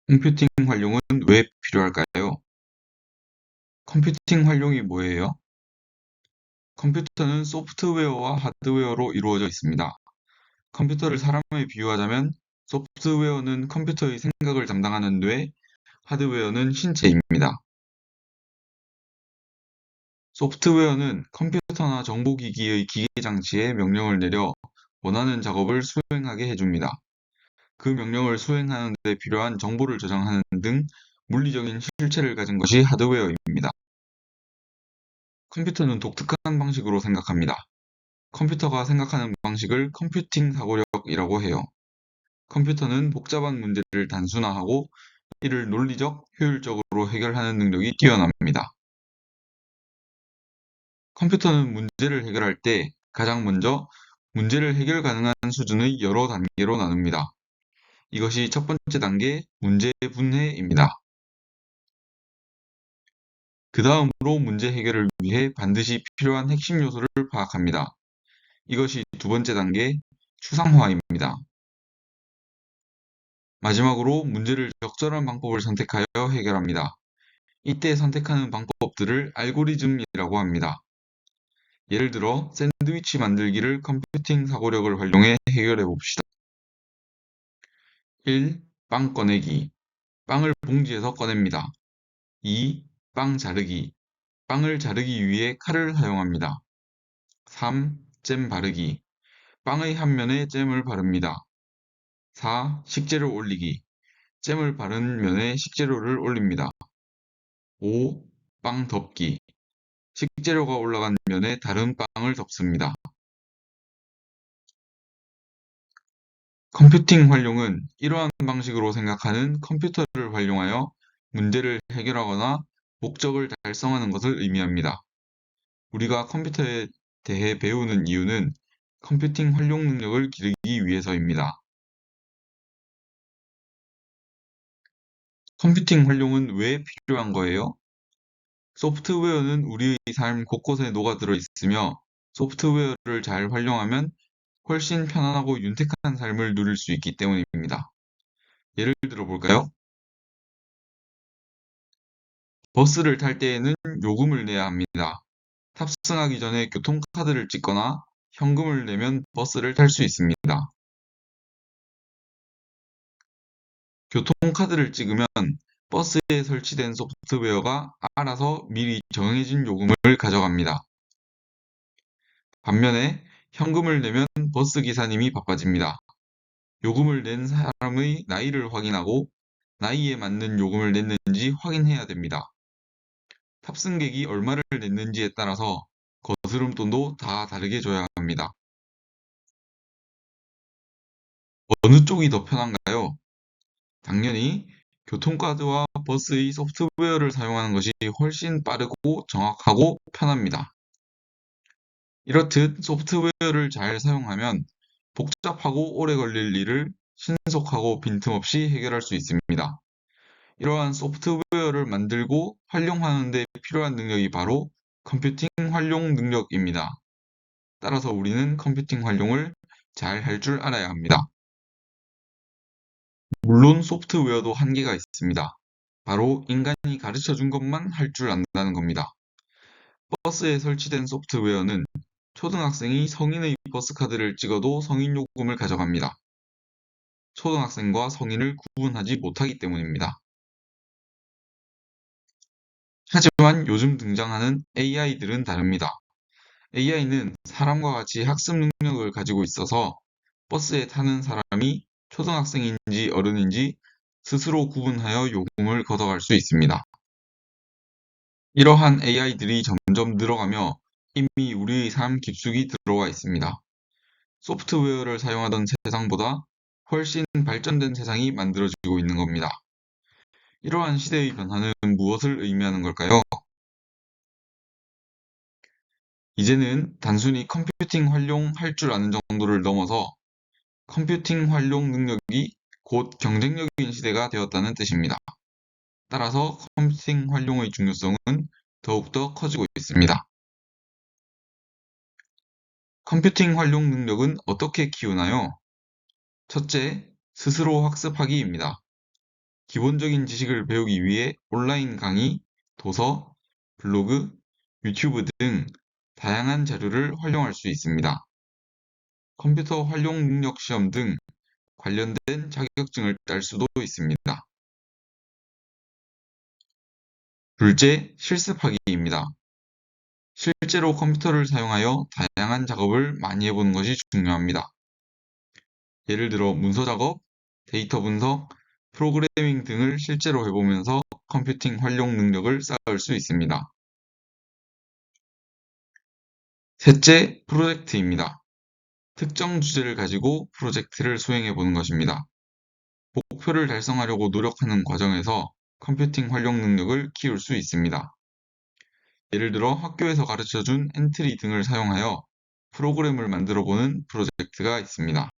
컴퓨팅 활용은 왜 필요할까요? 컴퓨팅 활용이 뭐예요? 컴퓨터는 소프트웨어와 하드웨어로 이루어져 있습니다. 컴퓨터를 사람에 비유하자면 소프트웨어는 컴퓨터의 생각을 담당하는 뇌, 하드웨어는 신체입니다. 소프트웨어는 컴퓨터나 정보기기의 기계장치에 명령을 내려 원하는 작업을 수행하게 해줍니다. 그 명령을 수행하는 데 필요한 정보를 저장하는 등 물리적인 실체를 가진 것이 하드웨어입니다. 컴퓨터는 독특한 방식으로 생각합니다. 컴퓨터가 생각하는 방식을 컴퓨팅 사고력이라고 해요. 컴퓨터는 복잡한 문제를 단순화하고 이를 논리적, 효율적으로 해결하는 능력이 뛰어납니다. 컴퓨터는 문제를 해결할 때 가장 먼저 문제를 해결 가능한 수준의 여러 단계로 나눕니다. 이것이 첫 번째 단계 문제 분해입니다. 그 다음으로 문제 해결을 위해 반드시 필요한 핵심 요소를 파악합니다. 이것이 두 번째 단계 추상화입니다. 마지막으로 문제를 적절한 방법을 선택하여 해결합니다. 이때 선택하는 방법들을 알고리즘이라고 합니다. 예를 들어 샌드위치 만들기를 컴퓨팅 사고력을 활용해 해결해 봅시다. 1. 빵 꺼내기. 빵을 봉지에서 꺼냅니다. 2. 빵 자르기. 빵을 자르기 위해 칼을 사용합니다. 3. 잼 바르기. 빵의 한 면에 잼을 바릅니다. 4. 식재료 올리기. 잼을 바른 면에 식재료를 올립니다. 5. 빵 덮기. 식재료가 올라간 면에 다른 빵을 덮습니다. 컴퓨팅 활용은 이러한 방식으로 생각하는 컴퓨터를 활용하여 문제를 해결하거나 목적을 달성하는 것을 의미합니다. 우리가 컴퓨터에 대해 배우는 이유는 컴퓨팅 활용 능력을 기르기 위해서입니다. 컴퓨팅 활용은 왜 필요한 거예요? 소프트웨어는 우리의 삶 곳곳에 녹아들어 있으며 소프트웨어를 잘 활용하면 훨씬 편안하고 윤택한 삶을 누릴 수 있기 때문입니다. 예를 들어 볼까요? 버스를 탈 때에는 요금을 내야 합니다. 탑승하기 전에 교통카드를 찍거나 현금을 내면 버스를 탈 수 있습니다. 교통카드를 찍으면 버스에 설치된 소프트웨어가 알아서 미리 정해진 요금을 가져갑니다. 반면에 현금을 내면 버스 기사님이 바빠집니다. 요금을 낸 사람의 나이를 확인하고 나이에 맞는 요금을 냈는지 확인해야 됩니다. 탑승객이 얼마를 냈는지에 따라서 거스름돈도 다 다르게 줘야 합니다. 어느 쪽이 더 편한가요? 당연히 교통카드와 버스의 소프트웨어를 사용하는 것이 훨씬 빠르고 정확하고 편합니다. 이렇듯 소프트웨어를 잘 사용하면 복잡하고 오래 걸릴 일을 신속하고 빈틈없이 해결할 수 있습니다. 이러한 소프트웨어를 만들고 활용하는 데 필요한 능력이 바로 컴퓨팅 활용 능력입니다. 따라서 우리는 컴퓨팅 활용을 잘 할 줄 알아야 합니다. 물론 소프트웨어도 한계가 있습니다. 바로 인간이 가르쳐 준 것만 할 줄 안다는 겁니다. 버스에 설치된 소프트웨어는 초등학생이 성인의 버스카드를 찍어도 성인 요금을 가져갑니다. 초등학생과 성인을 구분하지 못하기 때문입니다. 하지만 요즘 등장하는 AI들은 다릅니다. AI는 사람과 같이 학습 능력을 가지고 있어서 버스에 타는 사람이 초등학생인지 어른인지 스스로 구분하여 요금을 걷어갈 수 있습니다. 이러한 AI들이 점점 늘어가며 이미 우리의 삶 깊숙이 들어와 있습니다. 소프트웨어를 사용하던 세상보다 훨씬 발전된 세상이 만들어지고 있는 겁니다. 이러한 시대의 변화는 무엇을 의미하는 걸까요? 이제는 단순히 컴퓨팅 활용할 줄 아는 정도를 넘어서 컴퓨팅 활용 능력이 곧 경쟁력인 시대가 되었다는 뜻입니다. 따라서 컴퓨팅 활용의 중요성은 더욱더 커지고 있습니다. 컴퓨팅 활용 능력은 어떻게 키우나요? 첫째, 스스로 학습하기입니다. 기본적인 지식을 배우기 위해 온라인 강의, 도서, 블로그, 유튜브 등 다양한 자료를 활용할 수 있습니다. 컴퓨터 활용 능력 시험 등 관련된 자격증을 딸 수도 있습니다. 둘째, 실습하기입니다. 실제로 컴퓨터를 사용하여 다양한 작업을 많이 해보는 것이 중요합니다. 예를 들어 문서 작업, 데이터 분석, 프로그래밍 등을 실제로 해보면서 컴퓨팅 활용 능력을 쌓을 수 있습니다. 셋째, 프로젝트입니다. 특정 주제를 가지고 프로젝트를 수행해보는 것입니다. 목표를 달성하려고 노력하는 과정에서 컴퓨팅 활용 능력을 키울 수 있습니다. 예를 들어 학교에서 가르쳐준 엔트리 등을 사용하여 프로그램을 만들어보는 프로젝트가 있습니다.